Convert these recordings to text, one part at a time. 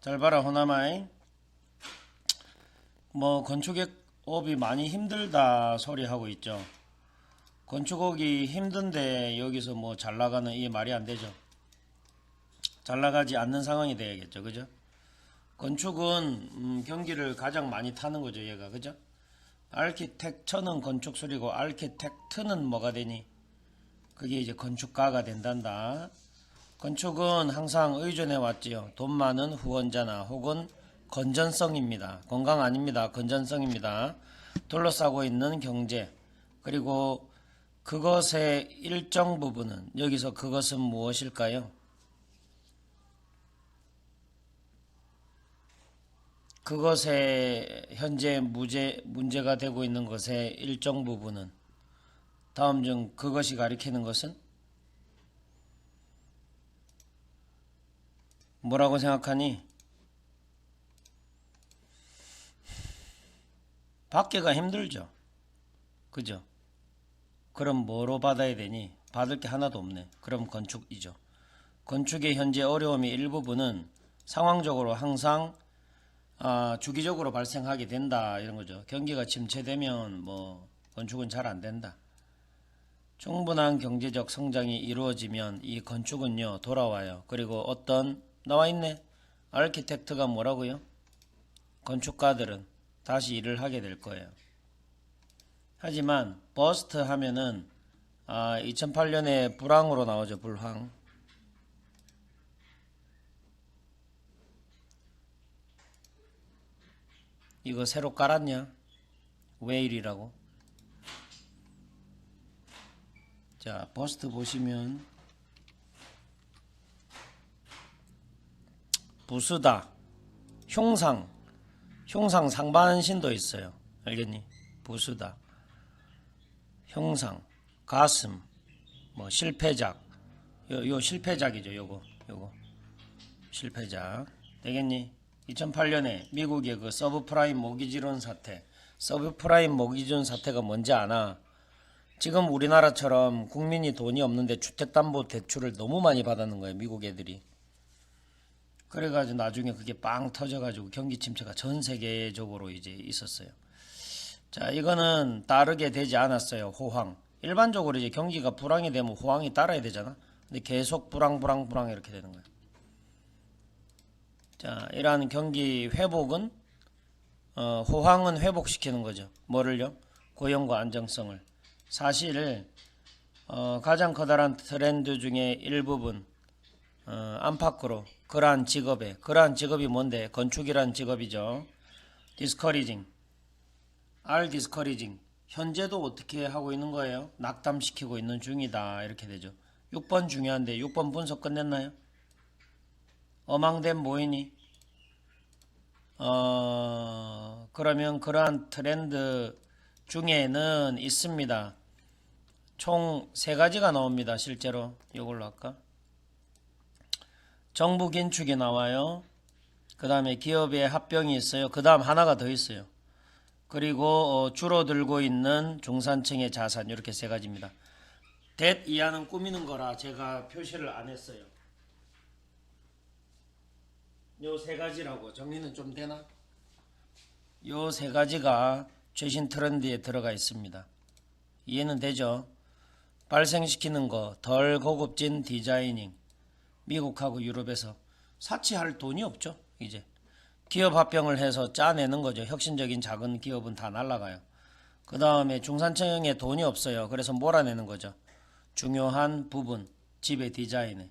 잘 봐라, 호남아이. 건축업이 많이 힘들다 소리 하고 있죠. 건축업이 힘든데 여기서 잘 나가는 이게 말이 안 되죠. 잘 나가지 않는 상황이 돼야겠죠. 그죠? 건축은 경기를 가장 많이 타는 거죠, 얘가. 그죠? 아키텍처는 건축술이고 아키텍트는 뭐가 되니? 그게 이제 건축가가 된단다. 건축은 항상 의존해 왔지요. 돈 많은 후원자나 혹은 건전성입니다. 건강 아닙니다. 건전성입니다. 둘러싸고 있는 경제, 그리고 그것의 일정 부분은, 여기서 그것은 무엇일까요? 그것의 현재 문제가 되고 있는 것의 일정 부분은, 다음 중 그것이 가리키는 것은 뭐라고 생각하니? 받기가 힘들죠. 그죠? 그럼 뭐로 받아야 되니? 받을 게 하나도 없네. 그럼 건축이죠. 건축의 현재 어려움의 일부분은 상황적으로 항상 주기적으로 발생하게 된다, 이런 거죠. 경기가 침체되면 건축은 잘 안 된다. 충분한 경제적 성장이 이루어지면 이 건축은요 돌아와요. 그리고 나와 있네. 아키텍트가 뭐라고요? 건축가들은 다시 일을 하게 될 거예요. 하지만 버스트 하면은 2008년에 불황으로 나오죠. 불황. 이거 새로 깔았냐? 왜 이리라고? 자, 버스트 보시면 부수다, 흉상 상반신도 있어요. 알겠니? 부수다, 흉상, 가슴, 실패작. 요 실패작이죠. 요거 실패작. 되겠니? 2008년에 미국의 그 서브프라임 모기지론 사태. 서브프라임 모기지론 사태가 뭔지 아나? 지금 우리나라처럼 국민이 돈이 없는데 주택담보대출을 너무 많이 받았는 거예요. 미국 애들이. 그래가지고 나중에 그게 빵 터져가지고 경기 침체가 전 세계적으로 이제 있었어요. 자, 이거는 따르게 되지 않았어요. 호황. 일반적으로 이제 경기가 불황이 되면 호황이 따라야 되잖아. 근데 계속 불황 이렇게 되는 거예요. 자, 이러한 경기 회복은 호황은 회복시키는 거죠. 뭐를요? 고용과 안정성을. 사실 가장 커다란 트렌드 중에 일부분, 안팎으로 그러한 직업이 뭔데? 건축이란 직업이죠. 디스커리징, 디스커리징. 현재도 어떻게 하고 있는 거예요? 낙담시키고 있는 중이다, 이렇게 되죠. 6번 중요한데 6번 분석 끝냈나요? 어망된 뭐이니? 그러면 그러한 트렌드 중에는 있습니다. 총 3가지가 나옵니다. 실제로 이걸로 할까? 정부 긴축이 나와요. 그 다음에 기업의 합병이 있어요. 그 다음 하나가 더 있어요. 그리고 줄어들고 있는 중산층의 자산, 이렇게 3가지입니다. 뎃 이하는 꾸미는 거라 제가 표시를 안 했어요. 요 3가지라고. 정리는 좀 되나? 요 3가지가 최신 트렌드에 들어가 있습니다. 이해는 되죠? 발생시키는 거, 덜 고급진 디자이닝. 미국하고 유럽에서 사치할 돈이 없죠. 이제 기업 합병을 해서 짜내는 거죠. 혁신적인 작은 기업은 다 날아가요. 그 다음에 중산층에 돈이 없어요. 그래서 몰아내는 거죠. 중요한 부분, 집의 디자인에.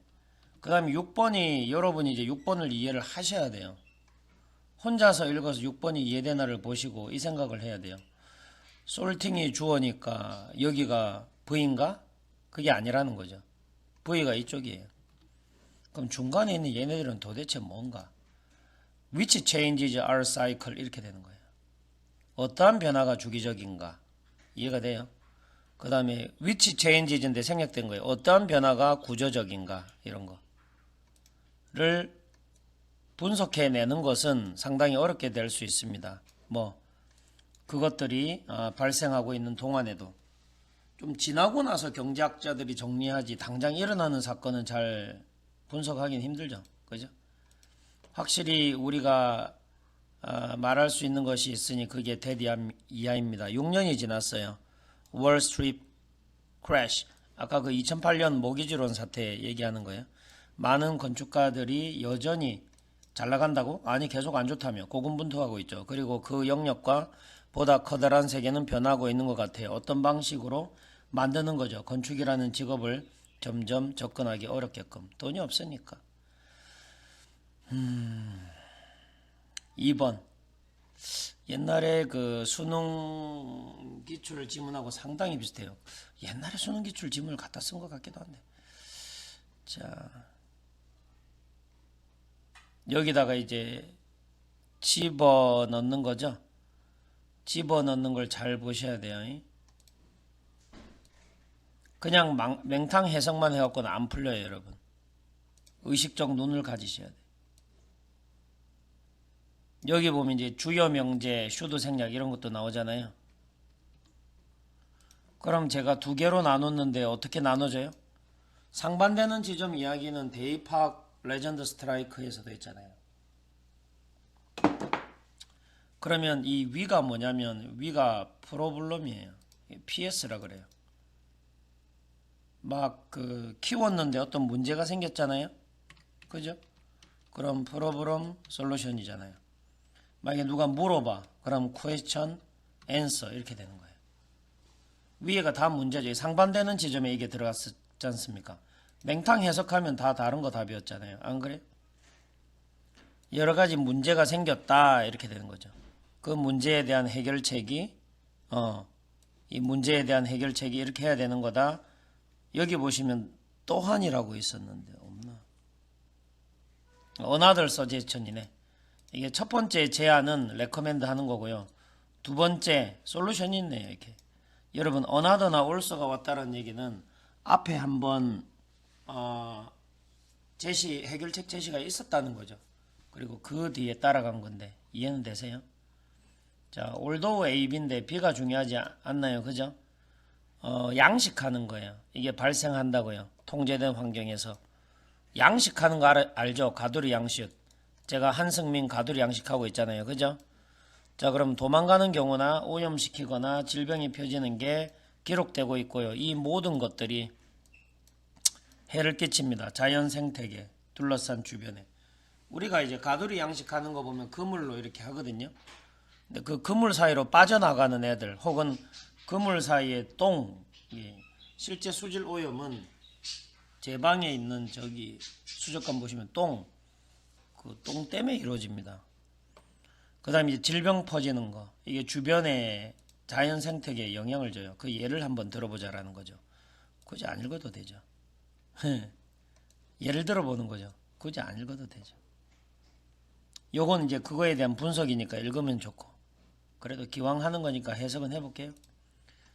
그 다음에 6번이, 여러분이 이제 6번을 이해를 하셔야 돼요. 혼자서 읽어서 6번이 이해되나를 보시고 이 생각을 해야 돼요. 솔팅이 주어니까 여기가 V인가? 그게 아니라는 거죠. V가 이쪽이에요. 그럼 중간에 있는 얘네들은 도대체 뭔가? Which changes are cycle, 이렇게 되는 거예요. 어떠한 변화가 주기적인가? 이해가 돼요? 그 다음에 which changes인데 생략된 거예요. 어떠한 변화가 구조적인가? 이런 거를 분석해내는 것은 상당히 어렵게 될 수 있습니다. 그것들이 발생하고 있는 동안에도 좀 지나고 나서 경제학자들이 정리하지, 당장 일어나는 사건은 잘 분석하기는 힘들죠. 그죠? 확실히 우리가 말할 수 있는 것이 있으니 그게 데드 이하입니다. 6년이 지났어요. 월스트리트 크래시. 아까 그 2008년 모기지론 사태 얘기하는 거예요. 많은 건축가들이 여전히 잘 나간다고? 아니 계속 안 좋다며 고군분투하고 있죠. 그리고 그 영역과 보다 커다란 세계는 변하고 있는 것 같아요. 어떤 방식으로 만드는 거죠. 건축이라는 직업을 점점 접근하기 어렵게끔. 돈이 없으니까. 2번. 옛날에 그 수능 기출 지문하고 상당히 비슷해요. 옛날에 수능 기출 지문을 갖다 쓴 것 같기도 한데. 자, 여기다가 이제 집어 넣는 거죠. 집어 넣는 걸 잘 보셔야 돼요. 그냥 맹탕 해석만 해갖고는 안 풀려요, 여러분. 의식적 눈을 가지셔야 돼요. 여기 보면 이제 주요 명제, 슈드 생략 이런 것도 나오잖아요. 그럼 제가 두 개로 나눴는데 어떻게 나눠져요? 상반되는 지점 이야기는 데이팍 레전드 스트라이크에서도 있잖아요. 그러면 이 위가 뭐냐면 위가 프로블럼이에요. PS라 그래요. 막 그 키웠는데 어떤 문제가 생겼잖아요. 그죠? 그럼 프로블럼 솔루션이잖아요. 만약에 누가 물어봐. 그럼 question, answer 이렇게 되는 거예요. 위에가 다 문제죠. 상반되는 지점에 이게 들어갔지 않습니까? 맹탕 해석하면 다 다른 거 답이었잖아요. 안 그래요? 여러 가지 문제가 생겼다 이렇게 되는 거죠. 그 문제에 대한 해결책이 이 문제에 대한 해결책이 이렇게 해야 되는 거다. 여기 보시면 또한이라고 있었는데 없나? Another suggestion이네. 이게 첫 번째 제안은 recommend 하는 거고요. 두 번째 솔루션이 있네요. 이렇게. 여러분 another나 also가 왔다는 얘기는 앞에 한번 제시 해결책 제시가 있었다는 거죠. 그리고 그 뒤에 따라간 건데 이해는 되세요? 자, although A, B인데 B가 중요하지 않나요? 그죠? 양식하는 거예요. 이게 발생한다고요. 통제된 환경에서. 양식하는 거 알죠? 가두리 양식. 제가 한승민 가두리 양식하고 있잖아요. 그죠? 자, 그럼 도망가는 경우나 오염시키거나 질병이 펴지는 게 기록되고 있고요. 이 모든 것들이 해를 끼칩니다. 자연 생태계 둘러싼 주변에. 우리가 이제 가두리 양식하는 거 보면 그물로 이렇게 하거든요. 근데 그 그물 사이로 빠져나가는 애들 혹은 그물 사이에 똥, 실제 수질 오염은 제 방에 있는 저기 수족관 보시면 그 똥 때문에 이루어집니다. 그 다음에 이제 질병 퍼지는 거, 이게 주변에 자연 생태계에 영향을 줘요. 그 예를 한번 들어보자라는 거죠. 굳이 안 읽어도 되죠. 예를 들어보는 거죠. 굳이 안 읽어도 되죠. 요건 이제 그거에 대한 분석이니까 읽으면 좋고, 그래도 기왕 하는 거니까 해석은 해볼게요.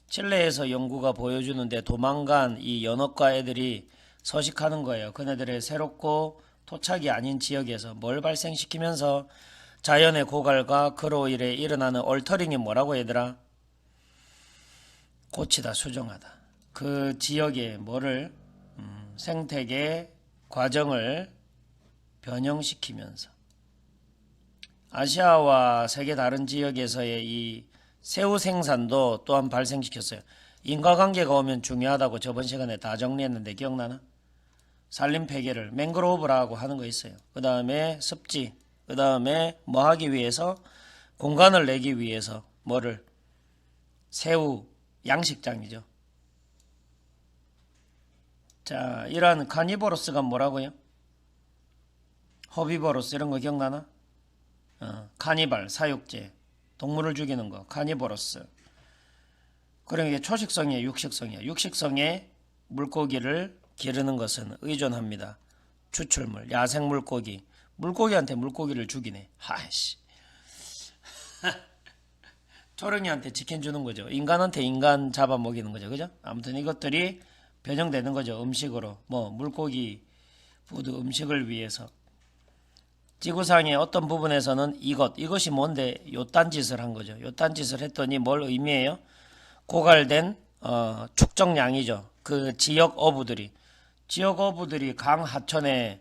칠레에서 연구가 보여주는데 도망간 이 연어과 애들이 서식하는 거예요. 그네들의 새롭고 토착이 아닌 지역에서 뭘 발생시키면서 자연의 고갈과 그로 인해 일어나는 얼터링이 뭐라고 얘들아? 고치다, 수정하다. 그 지역의 뭐를 생태계 과정을 변형시키면서 아시아와 세계 다른 지역에서의 이 새우 생산도 또한 발생시켰어요. 인과관계가 오면 중요하다고 저번 시간에 다 정리했는데 기억나나? 산림 폐기를 맹그로브라고 하는 거 있어요. 그 다음에 습지, 그 다음에 뭐 하기 위해서? 공간을 내기 위해서 뭐를? 새우 양식장이죠. 자, 이러한 카니버러스가 뭐라고요? 허비버러스 이런 거 기억나나? 카니발, 사육제, 동물을 죽이는 거, 카니버러스. 그러니까 초식성이에요, 육식성이에요. 육식성의 물고기를 기르는 것은 의존합니다. 추출물, 야생 물고기. 물고기한테 물고기를 죽이네. 하이씨. 초령이한테 치킨 주는 거죠. 인간한테 인간 잡아먹이는 거죠. 그죠? 아무튼 이것들이 변형되는 거죠. 음식으로. 뭐 물고기 푸드 음식을 위해서. 지구상의 어떤 부분에서는 이것이 뭔데 요딴 짓을 한 거죠. 요딴 짓을 했더니 뭘 의미해요? 고갈된 축적량이죠. 그 지역 어부들이 강 하천에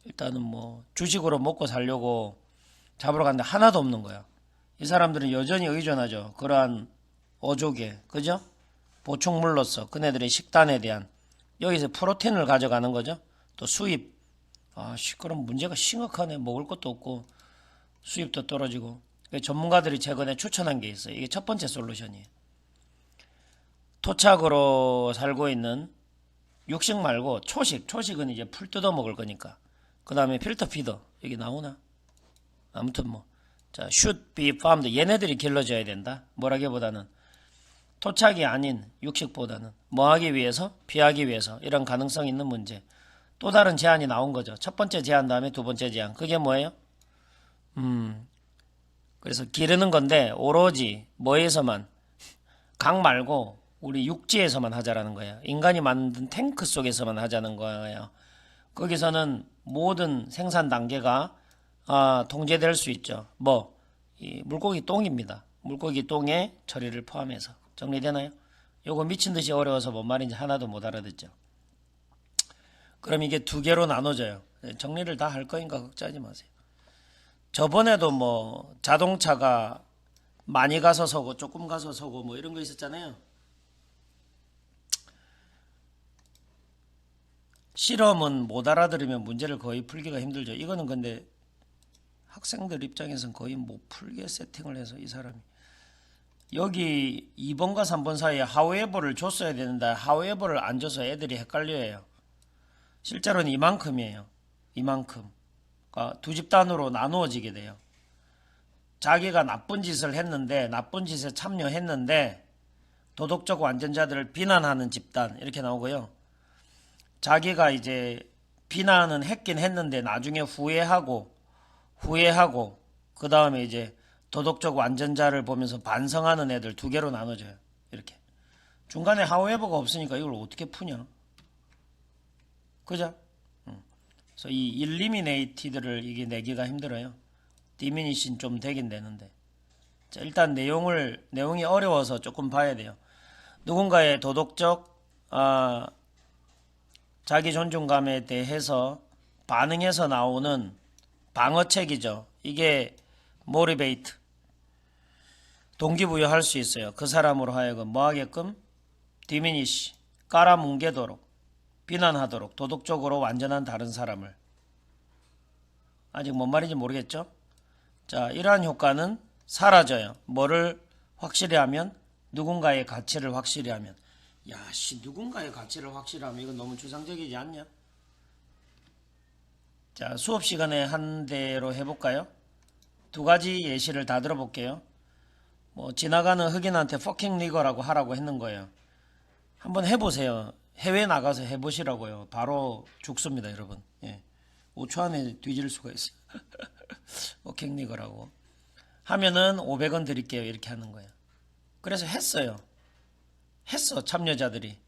일단은 뭐 주식으로 먹고 살려고 잡으러 갔는데 하나도 없는 거야. 이 사람들은 여전히 의존하죠. 그러한 어족에, 그죠? 보충물로서 그네들의 식단에 대한 여기서 프로테인을 가져가는 거죠. 또 수입. 그럼 문제가 심각하네. 먹을 것도 없고 수입도 떨어지고. 전문가들이 최근에 추천한 게 있어요. 이게 첫 번째 솔루션이에요. 토착으로 살고 있는 육식 말고 초식. 초식은 이제 풀 뜯어 먹을 거니까. 그 다음에 필터 피더. 여기 나오나? 아무튼 뭐. 자, should be farmed. 얘네들이 길러져야 된다. 뭐라기보다는 토착이 아닌 육식보다는 뭐 하기 위해서? 피하기 위해서. 이런 가능성 있는 문제. 또 다른 제안이 나온 거죠. 첫 번째 제안 다음에 두 번째 제안. 그게 뭐예요? 그래서 기르는 건데 오로지 뭐에서만 강 말고 우리 육지에서만 하자라는 거예요. 인간이 만든 탱크 속에서만 하자는 거예요. 거기서는 모든 생산 단계가 통제될 수 있죠. 이 물고기 똥입니다. 물고기 똥의 처리를 포함해서. 정리되나요? 요거 미친 듯이 어려워서 뭔 말인지 하나도 못 알아듣죠. 그럼 이게 두 개로 나눠져요. 정리를 다 할 거니까 걱정하지 마세요. 저번에도 뭐 자동차가 많이 가서 서고 조금 가서 서고 뭐 이런 거 있었잖아요. 실험은 못 알아들으면 문제를 거의 풀기가 힘들죠. 이거는 근데 학생들 입장에서는 거의 못 풀게 세팅을 해서 이 사람이 여기 2번과 3번 사이에 however를 줬어야 되는데 however를 안 줘서 애들이 헷갈려해요. 실제로는 이만큼이에요. 이만큼. 그러니까 두 집단으로 나누어지게 돼요. 자기가 나쁜 짓을 했는데 나쁜 짓에 참여했는데 도덕적 완전자들을 비난하는 집단 이렇게 나오고요. 자기가 이제 비난은 했긴 했는데 나중에 후회하고 그 다음에 이제 도덕적 완전자를 보면서 반성하는 애들 두 개로 나눠져요. 이렇게. 중간에 however가 없으니까 이걸 어떻게 푸냐. 그죠? 그래서 이 eliminated를 이게 내기가 힘들어요. diminish는 좀 되긴 되는데. 자, 일단 내용이 어려워서 조금 봐야 돼요. 누군가의 도덕적, 자기 존중감에 대해서 반응해서 나오는 방어책이죠. 이게 motivate, 동기부여할 수 있어요. 그 사람으로 하여금 뭐 하게끔? diminish, 깔아뭉개도록, 비난하도록, 도덕적으로 완전한 다른 사람을. 아직 뭔 말인지 모르겠죠? 자, 이러한 효과는 사라져요. 뭐를 확실히 하면? 누군가의 가치를 확실히 하면. 누군가의 가치를 확실히 하면 이건 너무 추상적이지 않냐? 자, 수업 시간에 한 대로 해볼까요? 두 가지 예시를 다 들어볼게요. 지나가는 흑인한테 fucking nigger라고 하라고 했는 거예요. 한번 해보세요. 해외 나가서 해보시라고요. 바로 죽습니다, 여러분. 5초 안에 뒤질 수가 있어요. fucking nigger라고 하면은 500원 드릴게요. 이렇게 하는 거예요. 그래서 했어, 참여자들이.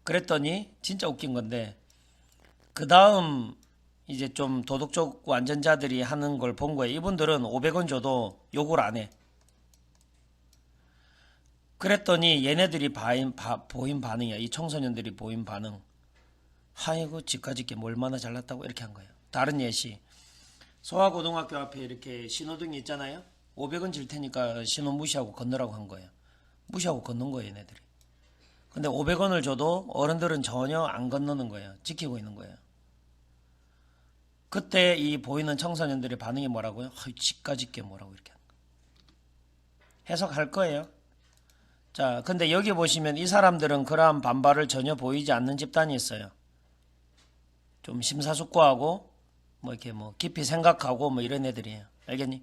그랬더니 진짜 웃긴 건데 그 다음 이제 좀 도덕적 완전자들이 하는 걸 본 거예요. 이분들은 500원 줘도 욕을 안 해. 그랬더니 얘네들이 보인 반응이야. 이 청소년들이 보인 반응. 아이고 지까짓게 뭐 얼마나 잘났다고 이렇게 한 거예요. 다른 예시. 소아고등학교 앞에 이렇게 신호등이 있잖아요. 500원 줄 테니까 신호 무시하고 건너라고 한 거예요. 무시하고 건넌 거예요, 얘네들이. 근데 500원을 줘도 어른들은 전혀 안 건너는 거예요. 지키고 있는 거예요. 그때 이 보이는 청소년들의 반응이 뭐라고요? 지까짓게 뭐라고 이렇게 하는 거예요. 해석할 거예요. 자, 근데 여기 보시면 이 사람들은 그러한 반발을 전혀 보이지 않는 집단이 있어요. 좀 심사숙고하고 이렇게 깊이 생각하고 이런 애들이에요. 알겠니?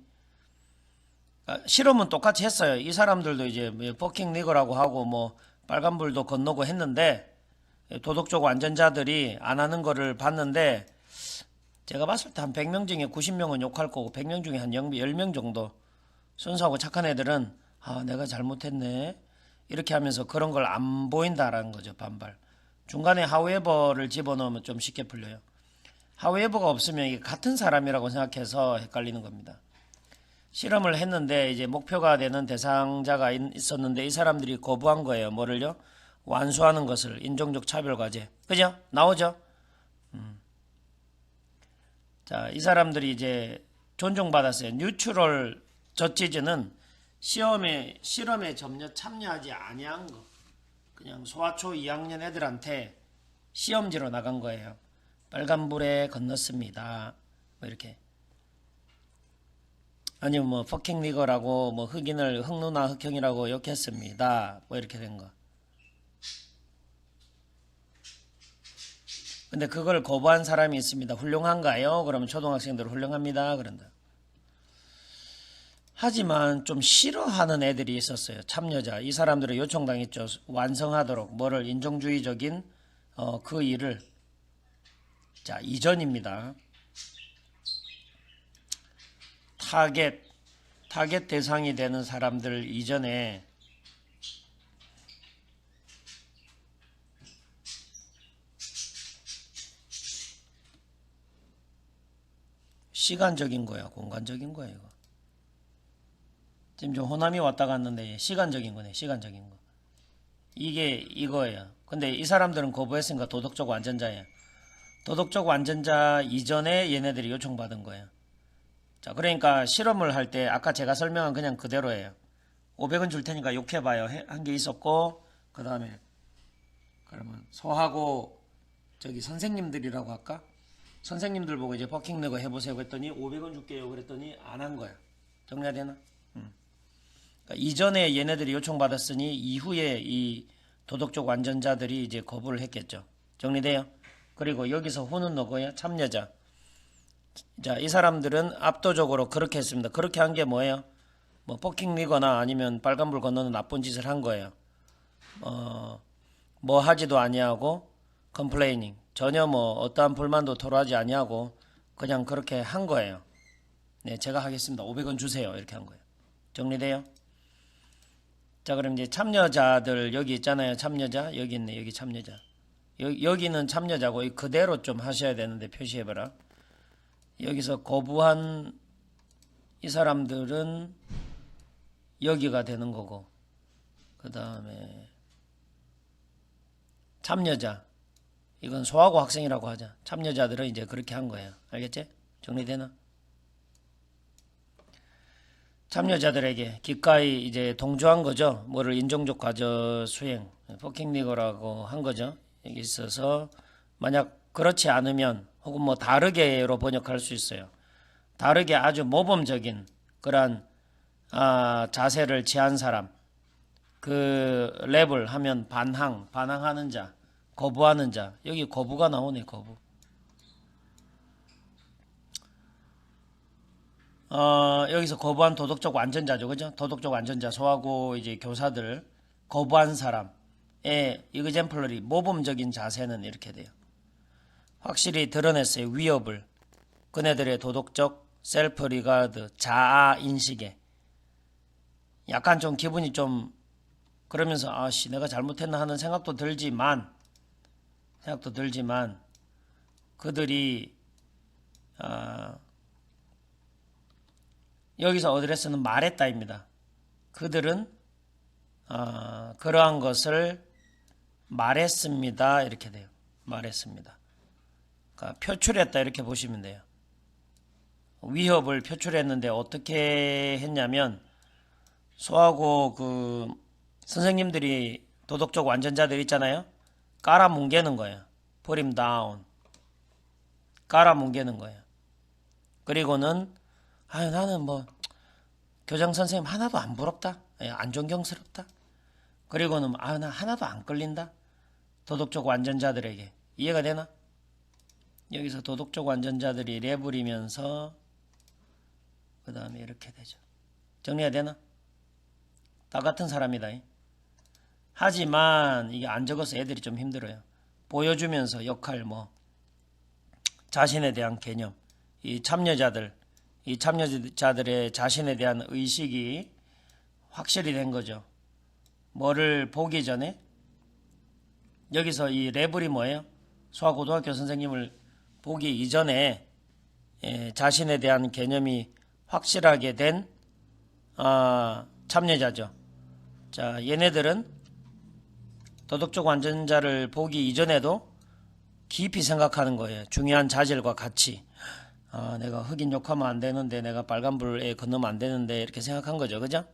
실험은 똑같이 했어요. 이 사람들도 이제 퍼킹 니거라고 하고 빨간불도 건너고 했는데 도덕적 완전자들이 안 하는 거를 봤는데 제가 봤을 때 한 100명 중에 90명은 욕할 거고 100명 중에 한 10명 정도 순수하고 착한 애들은 내가 잘못했네 이렇게 하면서 그런 걸 안 보인다라는 거죠. 반발. 중간에 however를 집어넣으면 좀 쉽게 풀려요. however가 없으면 이게 같은 사람이라고 생각해서 헷갈리는 겁니다. 실험을 했는데 이제 목표가 되는 대상자가 있었는데 이 사람들이 거부한 거예요. 뭐를요? 완수하는 것을. 인종적 차별과제. 그죠? 나오죠? 자, 이 사람들이 이제 존중받았어요. 뉴트럴 저지즈는 실험에 전혀 참여하지 아니한 거. 그냥 소아초 2학년 애들한테 시험지로 나간 거예요. 빨간불에 건넜습니다. 뭐 이렇게. 아니면 뭐 퍼킹 니거라고 뭐 흑인을 흑누나 흑형이라고 욕했습니다. 뭐 이렇게 된 거. 근데 그걸 거부한 사람이 있습니다. 훌륭한가요? 그러면 초등학생들 훌륭합니다. 그런다. 하지만 좀 싫어하는 애들이 있었어요. 참여자. 이 사람들은 요청당했죠. 완성하도록 뭐를 인종주의적인 그 일을. 자, 이전입니다. 타겟 대상이 되는 사람들 이전에 시간적인 거야, 공간적인 거야, 이거. 지금 좀 호남이 왔다 갔는데 시간적인 거네, 시간적인 거. 이게 이거예요. 근데 이 사람들은 거부했으니까 도덕적 완전자예요. 도덕적 완전자 이전에 얘네들이 요청받은 거예요. 자, 그러니까 실험을 할 때 아까 제가 설명한 그냥 그대로예요. 500원 줄 테니까 욕해봐요. 한 게 있었고, 그 다음에 그러면 소하고 저기 선생님들이라고 할까? 선생님들 보고 이제 버킹 내고 해보세요 그랬더니 500원 줄게요 그랬더니 안 한 거야. 정리가 되나? 그러니까 이전에 얘네들이 요청받았으니 이후에 이 도덕적 완전자들이 이제 거부를 했겠죠. 정리돼요? 그리고 여기서 후는 누구예요? 참여자. 자, 이 사람들은 압도적으로 그렇게 했습니다. 그렇게 한 게 뭐예요? 뭐 버킹 리거나 아니면 빨간불 건너는 나쁜 짓을 한 거예요. 뭐 하지도 아니하고 컴플레이닝. 전혀 뭐 어떠한 불만도 토로하지 아니하고 그냥 그렇게 한 거예요. 네, 제가 하겠습니다. 500원 주세요. 이렇게 한 거예요. 정리돼요? 자, 그럼 이제 참여자들 여기 있잖아요. 참여자. 여기 있네. 여기 참여자. 여기는 참여자고 그대로 좀 하셔야 되는데 표시해봐라. 여기서 거부한 이 사람들은 여기가 되는 거고, 그 다음에 참여자. 이건 소하고 학생이라고 하자. 참여자들은 이제 그렇게 한 거예요. 알겠지? 정리되나? 참여자들에게 기꺼이 이제 동조한 거죠. 뭐를 인종적 과저 수행, 퍼킹 리거라고 한 거죠. 여기 있어서 만약 그렇지 않으면 혹은 뭐 다르게로 번역할 수 있어요. 다르게 아주 모범적인 그러한 자세를 취한 사람, 그 랩을 하면 반항하는 자, 거부하는 자. 여기 거부가 나오네. 거부. 여기서 거부한 도덕적 완전자죠. 그죠? 도덕적 완전자 소하고 이제 교사들 거부한 사람의 이그젠플러리 모범적인 자세는 이렇게 돼요. 확실히 드러냈어요. 위협을. 그네들의 도덕적 셀프 리가드 자아 인식에 약간 좀 기분이 좀 그러면서 아씨 내가 잘못했나 하는 생각도 들지만 그들이 여기서 어드레스는 말했다입니다. 그들은 그러한 것을 말했습니다. 이렇게 돼요. 말했습니다. 그러니까 표출했다 이렇게 보시면 돼요. 위협을 표출했는데 어떻게 했냐면 소하고 그 선생님들이 도덕적 완전자들 있잖아요. 깔아뭉개는 거예요. Put him down. 깔아뭉개는 거예요. 그리고는 나는 뭐 교장 선생님 하나도 안 부럽다. 안 존경스럽다. 그리고는 나 하나도 안 끌린다. 도덕적 완전자들에게. 이해가 되나? 여기서 도덕적 완전자들이 레버리면서 그 다음에 이렇게 되죠. 정리가 되나? 다 같은 사람이다. 하지만 이게 안 적어서 애들이 좀 힘들어요. 보여주면서 역할 자신에 대한 개념. 이 참여자들의 자신에 대한 의식이 확실히 된 거죠. 뭐를 보기 전에 여기서 이 레벨이 뭐예요? 소아고등학교 선생님을 보기 이전에 자신에 대한 개념이 확실하게 된 참여자죠. 자, 얘네들은 도덕적 완전자를 보기 이전에도 깊이 생각하는 거예요. 중요한 자질과 가치. 아, 내가 흑인 욕하면 안 되는데, 내가 빨간불에 건너면 안 되는데, 이렇게 생각한 거죠. 그죠?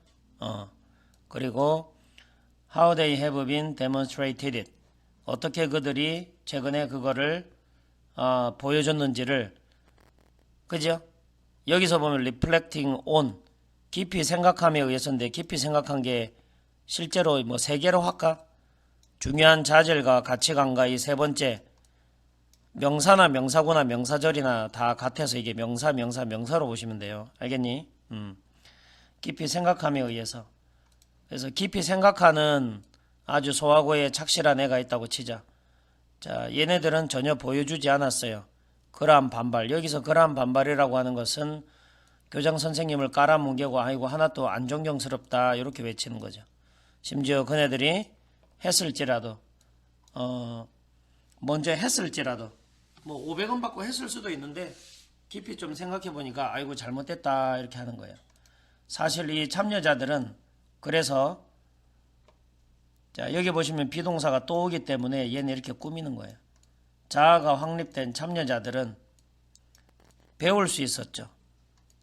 그리고 how they have been demonstrated it. 어떻게 그들이 최근에 그거를 보여줬는지를, 그죠? 여기서 보면 reflecting on, 깊이 생각함에 의해서인데, 깊이 생각한 게 실제로 뭐 세 개로 할까? 중요한 자질과 가치관과 이 세 번째, 명사나 명사구나 명사절이나 다 같아서 이게 명사로 보시면 돼요. 알겠니? 깊이 생각함에 의해서. 그래서 깊이 생각하는 아주 소하고의 착실한 애가 있다고 치자. 자, 얘네들은 전혀 보여주지 않았어요. 그러한 반발. 여기서 그러한 반발이라고 하는 것은 교장 선생님을 깔아뭉개고 아이고 하나도 안 존경스럽다 이렇게 외치는 거죠. 심지어 그네들이 했을지라도 먼저 했을지라도 뭐 500원 받고 했을 수도 있는데 깊이 좀 생각해 보니까 아이고 잘못됐다 이렇게 하는 거예요. 사실 이 참여자들은 그래서 자 여기 보시면 비동사가 또 오기 때문에 얘는 이렇게 꾸미는 거예요. 자아가 확립된 참여자들은 배울 수 있었죠.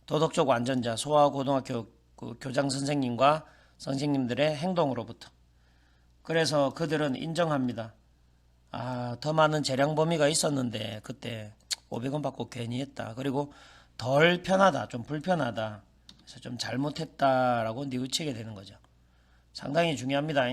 도덕적 완전자 소아고등학교 그 교장 선생님과 선생님들의 행동으로부터. 그래서 그들은 인정합니다. 아, 더 많은 재량 범위가 있었는데 그때 500원 받고 괜히 했다. 그리고 덜 편하다. 좀 불편하다. 그래서 좀 잘못했다라고 뉘우치게 되는 거죠. 상당히 중요합니다.